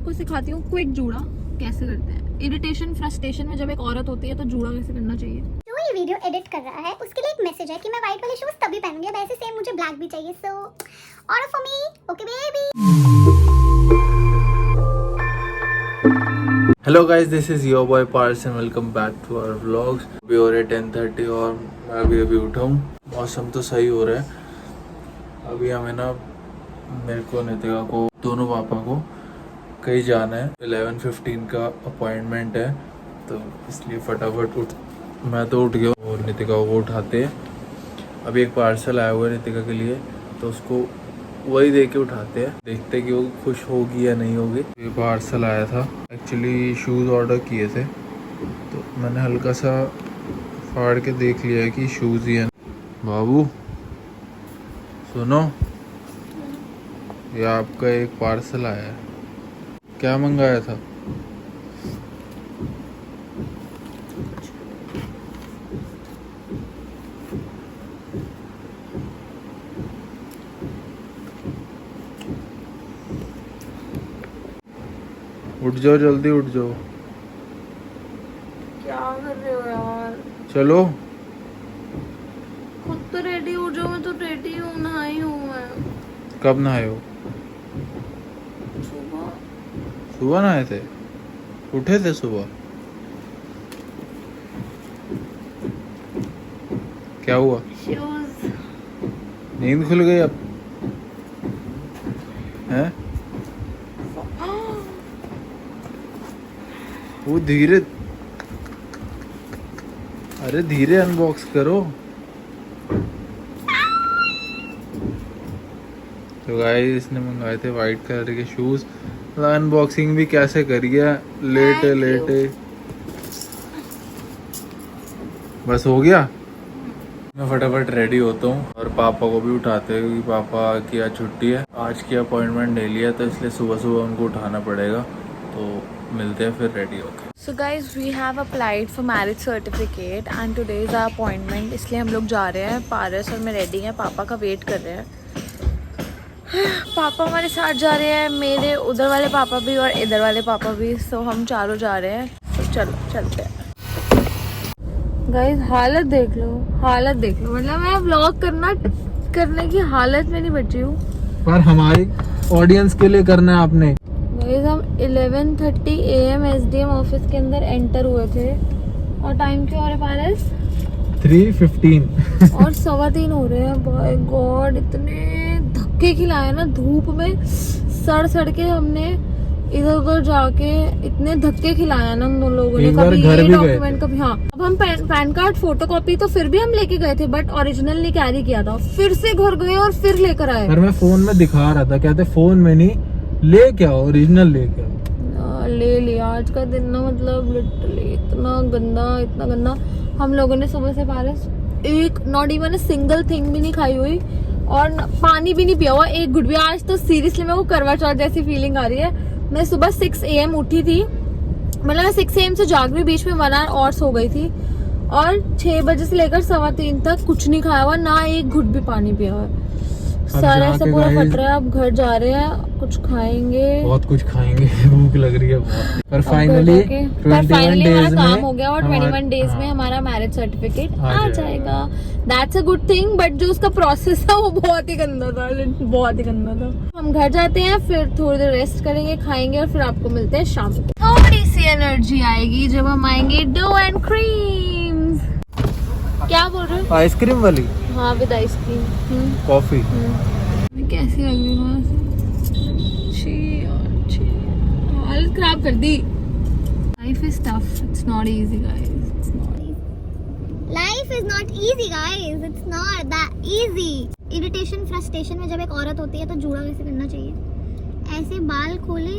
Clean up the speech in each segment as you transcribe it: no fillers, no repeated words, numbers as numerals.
आपको सिखाती हूँ क्विक जूड़ा कैसे करते हैं। इरिटेशन फ्रस्ट्रेशन में जब एक औरत होती है तो जूड़ा कैसे करना चाहिए। जो ये वीडियो एडिट कर रहा है उसके लिए एक मैसेज है कि मैं व्हाइट वाले शूज तभी पहनूंगी, अब ऐसे सेम मुझे ब्लैक भी चाहिए। So order for me, okay baby. Hello guys, this is your boy Paras and welcome back to our vlogs. अभी हो रहे 10:30 और मैं अभी उठा हूँ। मौसम तो सही हो रहा है। अभी हमें ना, मेरे को नितिका को, दोनों पापा को कहीं जाना है। 11:15 का अपॉइंटमेंट है, तो इसलिए फटाफट मैं तो उठ गया और नितिका को उठाते हैं। अभी एक पार्सल आया हुआ है नितिका के लिए, तो उसको वही दे के उठाते हैं। देखते हैं कि वो खुश होगी या नहीं होगी। ये पार्सल आया था, एक्चुअली शूज़ ऑर्डर किए थे, तो मैंने हल्का सा फाड़ के देख लिया है कि शूज़ ही हैं। बाबू सुनो, ये आपका एक पार्सल आया है। क्या मंगाया था? उठ जाओ, जल्दी उठ जाओ। क्या कर रहे हो यार? चलो खुद तो रेडी हो जाओ। मैं तो रेडी हूँ, नहाई हूँ मैं। कब नहाए हो? सुबह नहाए थे? उठे थे सुबह? क्या हुआ? शूज। नींद खुल गई अब हैं? वो धीरे, अरे धीरे अनबॉक्स करो। तो गाइस, इसने मंगाए थे वाइट कलर के शूज। अनबॉक्सिंग भी कैसे करिए, लेटे लेटे। बस हो गया। मैं फटाफट रेडी होता हूँ और पापा को भी उठाते हैं, क्योंकि पापा की आज छुट्टी है। आज की अपॉइंटमेंट ले लिया, तो इसलिए सुबह सुबह उनको उठाना पड़ेगा। तो मिलते हैं फिर रेडी होके। So guys, we have applied for marriage certificate and today is our appointment। इसलिए हम लोग जा रहे हैं। पारस और मैं रेडी हैं, पापा का वेट कर रहे हैं। पापा हमारे साथ जा रहे हैं, मेरे उधर वाले पापा भी और इधर वाले पापा भी। सो हम चारों जा रहे हैं। तो चलो चलते हैं। गाइस, हालत देख लो, हालत देख लो। मतलब मैं व्लॉग करने की हालत में नहीं बची हूँ, पर हमारी ऑडियंस के लिए करना है आपने। गाइस, हम 11:30 AM SDM ऑफिस के अंदर एंटर हुए थे और टाइम क्या हो रहा है पारस? 3:15 और 3:15 हो रहे हैं। बाय गॉड, इतने धक्के खिलाए ना धूप में, सड़ के हमने इधर उधर जाके इतने धक्के खिलाया ना हम दोनों लोगों ने। कभी ये डॉक्यूमेंट, कभी हाँ। अब हम पैन कार्ड फोटोकॉपी तो फिर भी हम लेके गए थे, बट ओरिजिनल नहीं कैरी किया था। फिर से घर गए और फिर लेकर आए। पर मैं फोन में दिखा रहा था, कहते फोन में नहीं, ले क्या ओरिजिनल ले क्या। ले लिया। आज का दिन ना, मतलब लिटरली इतना गंदा। हम लोगों ने सुबह से पारस एक not even a single thing भी नहीं खाई हुई और पानी भी नहीं पिया हुआ एक घुट भी। आज तो सीरियसली मेरे को करवा चौथ जैसी फीलिंग आ रही है। मैं सुबह 6 AM उठी थी, मतलब मैं 6 AM से जाग रही, बीच में 1 आवर और सो गई थी। और 6 बजे से लेकर 3:15 तक कुछ नहीं खाया हुआ, ना एक घुट भी पानी पिया हुआ। सारा ऐसा पूरा फट रहा है। अब घर जा रहे हैं, कुछ खाएंगे, बहुत कुछ खाएंगे। भूख लग रही है बहुत। पर फाइनली हमारा काम हो गया और 21 डेज में हमारा मैरिज सर्टिफिकेट आ जाएगा। That's a good thing, but जो उसका प्रोसेस था वो बहुत ही गंदा था, बहुत ही गंदा था। हम घर जाते हैं, फिर थोड़ी देर रेस्ट करेंगे, खाएंगे और फिर आपको मिलते हैं शाम को। थोड़ी सी एनर्जी आएगी जब हम आएंगे डो एंड क्रीम्स। क्या बोल रहे हो? आइसक्रीम वाली? हाँ, विद आइसक्रीम। कॉफी कैसी लग रही है? हालत खराब कर दी। Life is tough, it's not easy guys, it's not easy. Life is not easy guys, it's not that easy. Irritation frustration में जब एक औरत होती है तो जूड़ा कैसे करना चाहिए? ऐसे बाल खोले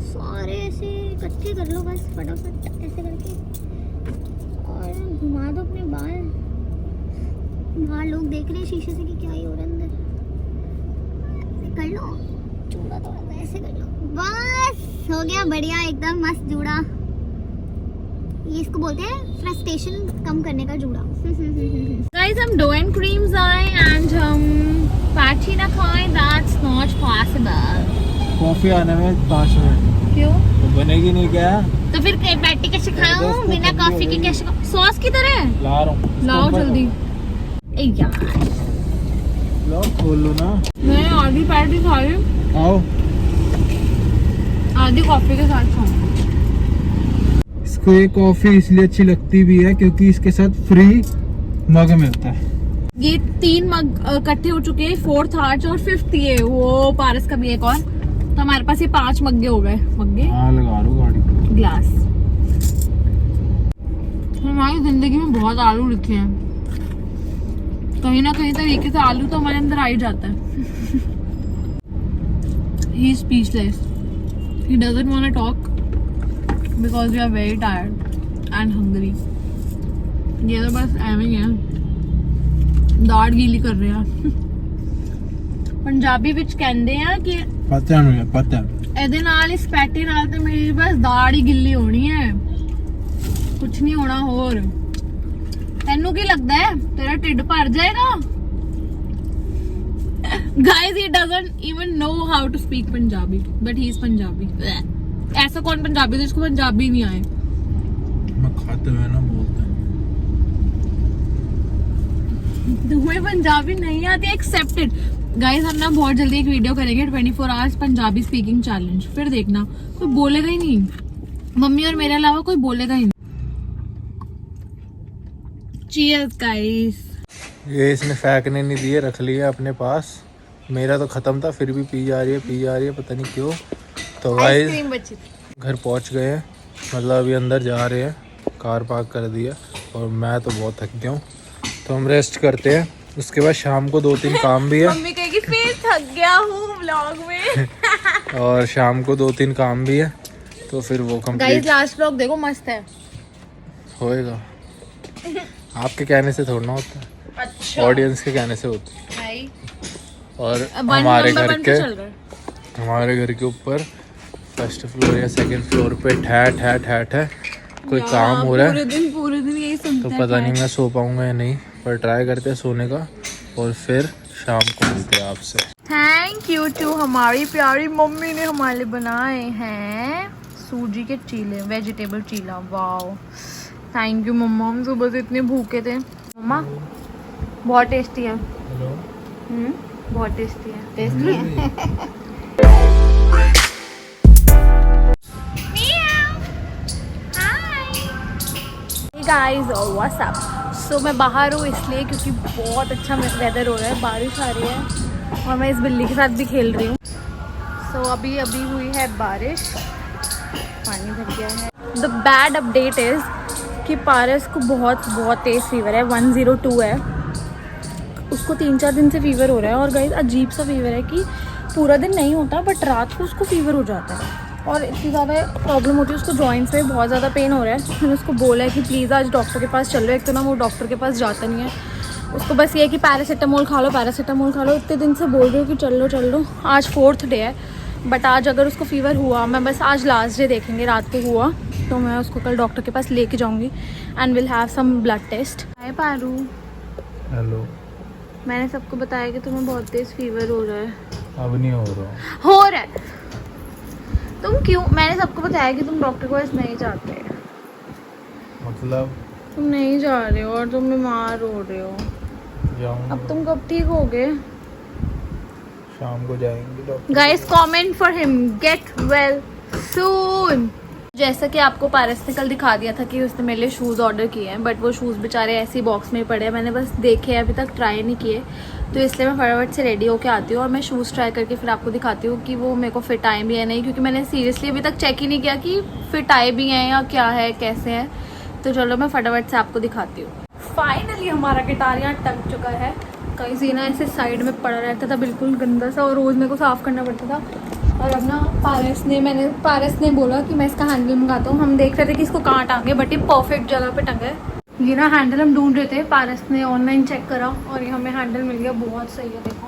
सारे, ऐसे इकट्ठे कर लो बस फटाफट ऐसे करके, और घुमा दो अपने बाल। बाहर लोग देख रहे हैं शीशे से कि क्या ही हो रहा है अंदर। ऐसे कर लो, जूड़ा थोड़ा सा ऐसे कर लो, बस हो गया बढ़िया, एकदम मस्त जूड़ा। ये इसको बोलते हैं फ्रस्ट्रेशन कम करने का जूड़ा। गाइस, हम डो एंड क्रीम्स आए एंड हम पैटी ना खाएं, दैट्स नॉट पॉसिबल। कॉफी आने में 5 मिनट। क्यों? तो बनेगी नहीं क्या? तो फिर पैटी कैसे खाऊं बिना कॉफी के? कैसे सॉस की तरह? ला रहा हूँ। लाओ जल्दी। ए यार, लो खोल लो ना। मैं आधी पैटी खा रही हूँ, आओ। आधी कॉफी के साथ खाऊं। इसको ये कॉफी इसलिए अच्छी लगती भी है क्योंकि इसके साथ फ्री मग मिलता है। ये 3 मग इकट्ठे हो चुके हैं, 4th आज और 5th ये वो पारस का भी एक और, तो हमारे पास ये 5 मग्गे हो गए। मग्गे हाँ लगा लो गाड़ी। ग्लास। हमारी जिंदगी में बहुत आलू लिखे हैं, कहीं ना कहीं तरीके से आलू तो हमारे अंदर आ ही जाता है। He is speechless. He doesn't want to talk because we are very tired and hungry. ये तो बस ਐਵੇਂ ਹੀ ਹੈ, ਦਾੜ ਗੀਲੀ ਕਰ ਰਿਹਾ। ਪੰਜਾਬੀ ਵਿੱਚ ਕਹਿੰਦੇ ਆ ਕਿ पता नहीं पता। ਇਹਦੇ ਨਾਲ ਇਸ ਪੈਟੀ ਨਾਲ ਤੇ ਮੇਰੀ ਬਸ ਦਾੜ ਹੀ ਗਿੱਲੀ ਹੋਣੀ ਹੈ, ਕੁਝ ਨਹੀਂ ਹੋਣਾ ਹੋਰ। ਤੈਨੂੰ ਕੀ ਲੱਗਦਾ ਹੈ ਤੇਰਾ ਢਿੱਡ ਭਰ ਜਾਏਗਾ? Guys, he doesn't even know how to speak Punjabi, but he is Punjabi. ऐसा कौन पंजाबी जिसको पंजाबी नहीं आए? मैं खाते हुए ना बोलते हैं। तुम्हें पंजाबी नहीं आती, एक्सेप्टेड। गाइस हम ना बहुत जल्दी एक वीडियो करेंगे 24 आवर्स पंजाबी स्पीकिंग चैलेंज, फिर देखना कोई बोलेगा ही नहीं, मम्मी और मेरे अलावा कोई बोलेगा ही नहीं। Cheers guys. ये इसने फेंकने नहीं दिए, रख लिया अपने पास। मेरा तो खत्म था, फिर भी पी जा रही है, पता नहीं क्यों। तो गाइस बची थी। घर पहुंच गए हैं, मतलब अभी अंदर जा रहे हैं, कार पार्क कर दिया और मैं तो बहुत थक गया हूँ, तो हम रेस्ट करते हैं। उसके बाद शाम को 2-3 काम भी है। मम्मी कहेगी फिर थक गया हूँ व्लॉग में। और शाम को 2-3 काम भी है, तो फिर वो गाइस कंप्लीट लास्ट व्लॉग देखो, मस्त है। होएगा। आपके कहने से थोड़ा ना होता है, अच्छा ऑडियंस के कहने से होता है। भाई और अब हमारे नंबर घर 1 के पे चल रहा है। हमारे घर के ऊपर 1st फ्लोर या 2nd फ्लोर पे ठहठ है, कोई काम हो रहा है। पूरे दिन यही सुनते तो हैं। पता नहीं मैं सो पाऊंगा या नहीं, पर ट्राई करते हैं सोने का, और फिर शाम को मिलते हैं आपसे। थैंक यू टू हमारी प्यारी मम्मी ने हमारे लिए बनाए हैं सूजी के चीले, वेजिटेबल चीला। वाओ, थैंक यू मम्मा, हम सुबह से इतने भूखे थे। मम्मा बहुत टेस्टी है। हेलो। बहुत टेस्टी है। टेस्टी है। गाइस और व्हाट्सअप। सो मैं बाहर हूँ इसलिए क्योंकि बहुत अच्छा वेदर हो रहा है, बारिश आ रही है और मैं इस बिल्ली के साथ भी खेल रही हूँ। सो अभी हुई है बारिश, पानी भर गया है। द बैड अपडेट इज़ कि पारस को बहुत तेज़ फीवर है, 102 है। उसको 3-4 दिन से फीवर हो रहा है, और गाइस अजीब सा फीवर है कि पूरा दिन नहीं होता बट रात को उसको फीवर हो जाता है, और इतनी ज़्यादा प्रॉब्लम होती है उसको, जॉइंट्स में बहुत ज़्यादा पेन हो रहा है। मैंने उसको बोला है कि प्लीज़ आज डॉक्टर के पास चलो। एक तो ना वो डॉक्टर के पास जाता नहीं है, उसको बस ये है कि पैरासीटामोल खा लो। इतने दिन से बोल रही हूँ कि चल लो। आज 4th डे है, बट आज अगर उसको फीवर हुआ, मैं बस आज लास्ट डे देखेंगे, रात को हुआ तो मैं उसको कल डॉक्टर के पास लेके जाऊँगी and will have some blood test. Hi Paru. Hello. मैंने सबको बताया कि तुम्हें बहुत तेज़ फीवर हो रहा है। अब नहीं हो रहा है। तुम क्यों? मैंने सबको बताया कि तुम डॉक्टर के पास नहीं जाते, मतलब तुम नहीं जा रहे हो और तुम बीमार हो रहे हो। जाऊंगा। अब तुम कब ठीक होगे? शाम को जाएंगे doctor. Guys comment for him, get well soon. जैसा कि आपको पारस ने कल दिखा दिया था कि उसने मेरे लिए शूज़ ऑर्डर किए हैं, बट वो शूज़ बेचारे ऐसे ही बॉक्स में ही पड़े हैं, मैंने बस देखे हैं, अभी तक ट्राई नहीं किए। तो इसलिए मैं फटाफट से रेडी होके आती हूँ और मैं शूज़ ट्राई करके फिर आपको दिखाती हूँ कि वो मेरे को फिट आए भी है नहीं, क्योंकि मैंने सीरियसली अभी तक चेक ही नहीं किया कि फिट आए भी हैं या क्या है, कैसे हैं। तो चलो मैं फटाफट से आपको दिखाती हूँ। फाइनली हमारा गिटार यहाँ टंग चुका है। कहीं से ना ऐसे साइड में पड़ा रहता था बिल्कुल गंदा सा, और रोज़ मेरे को साफ़ करना पड़ता था। और अब ना पारस ने बोला कि मैं इसका हैंडल मंगाता हूँ। हम देख रहे थे कि इसको कहाँ टांगे, बट ये परफेक्ट जगह पे टंगा है। ये ना हैंडल हम ढूंढ रहे थे, पारस ने ऑनलाइन चेक करा और ये हमें हैंडल मिल गया। बहुत सही है, देखो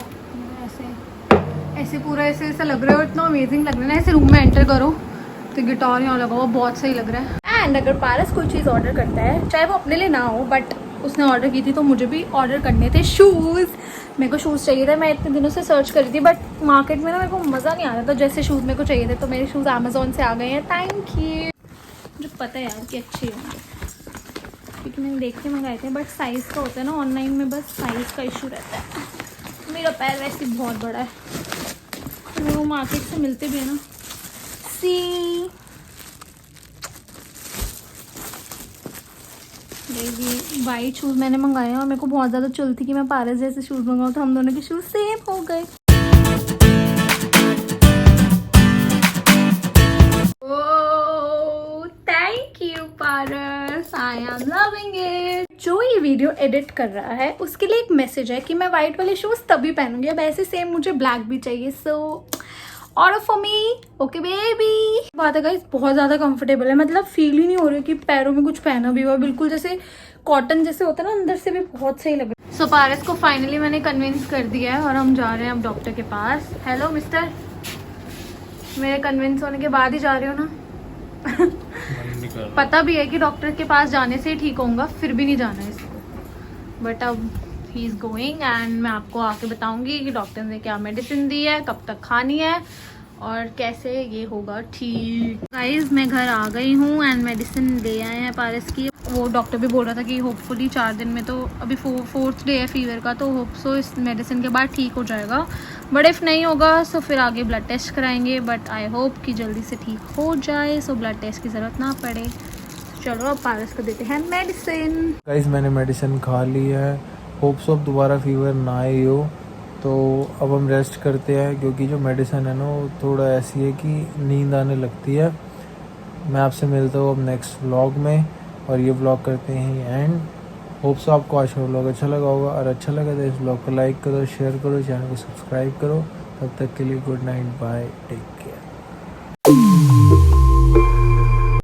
ऐसे पूरा ऐसा लग रहा है, और इतना अमेजिंग लग रहा है ना। ऐसे रूम में एंटर करो तो गिटार यहाँ लगा हुआ, बहुत सही लग रहा है। एंड अगर पारस कोई चीज़ ऑर्डर करता है, चाहे वो अपने लिए ना हो बट उसने ऑर्डर की थी, तो मुझे भी ऑर्डर करने थे शूज़। मेरे को शूज़ चाहिए थे, मैं इतने दिनों से सर्च कर रही थी, बट मार्केट में ना मेरे को मज़ा नहीं आ रहा था जैसे शूज़ मेरे को चाहिए थे। तो मेरे शूज़ अमेज़ोन से आ गए हैं, थैंक यू। मुझे पता है यार कि अच्छे होंगे, क्योंकि मैंने देख के मंगाए थे, बट साइज़ का होता है ना ऑनलाइन में, बस साइज़ का इशू रहता है। मेरा पैर वैसे बहुत बड़ा है, तो वो मार्केट से मिलते भी है ना। सी ये भी वाइट शूज़ मैंने मंगाए हैं, और मेरे को बहुत ज़्यादा चलती कि मैं पारस जैसे शूज़ मंगाऊँ, तो हम दोनों के शूज़ सेम हो गए। Thank you Paras, I am loving it. जो ये वीडियो एडिट कर रहा है उसके लिए एक मैसेज है कि मैं वाइट वाले शूज़ तभी पहनूंगी, अब ऐसे सेम मुझे ब्लैक भी चाहिए। So order for me, okay baby. बात है गाइस, बहुत ज़्यादा कंफर्टेबल है, मतलब फील ही नहीं हो रही कि पैरों में कुछ पहना भी हुआ, बिल्कुल जैसे कॉटन जैसे होता है ना, अंदर से भी बहुत सही लग रहा है। सो पारस को फाइनली मैंने कन्विंस कर दिया है और हम जा रहे हैं अब डॉक्टर के पास। हेलो मिस्टर, मेरे कन्विंस होने के बाद ही जा रहे हो ना? पता भी है कि डॉक्टर के पास जाने से ही ठीक होऊंगा, फिर भी नहीं जाना है इसको, बट अब ही इज़ गोइंग एंड मैं आपको आके बताऊंगी कि डॉक्टर ने क्या मेडिसिन दी है, कब तक खानी है और कैसे ये होगा ठीक। गाइस मैं घर आ गई हूँ एंड मेडिसिन ले आए हैं पारस की। वो डॉक्टर भी बोल रहा था कि होपफुली 4 दिन में, तो अभी 4th डे है फीवर का, तो होप सो इस मेडिसिन के बाद ठीक हो जाएगा, बट इफ़ नहीं होगा सो फिर आगे ब्लड टेस्ट कराएंगे, बट आई होप कि जल्दी से ठीक हो जाए, सो ब्लड टेस्ट की ज़रूरत ना पड़े। चलो अब पारस को देते हैं मेडिसिन। गाइस मैंने मेडिसिन खा ली है, होप सो अब दोबारा फीवर ना आई हो। तो अब हम रेस्ट करते हैं, क्योंकि जो मेडिसिन है ना वो थोड़ा ऐसी है कि नींद आने लगती है। मैं आपसे मिलता हूँ अब नेक्स्ट व्लॉग में, और ये व्लॉग करते हैं एंड। होप सो आपको आज का व्लॉग अच्छा लगा होगा, और अच्छा लगा तो इस व्लॉग को लाइक करो, शेयर करो, चैनल को सब्सक्राइब करो। तब तक के लिए good night, bye, take care.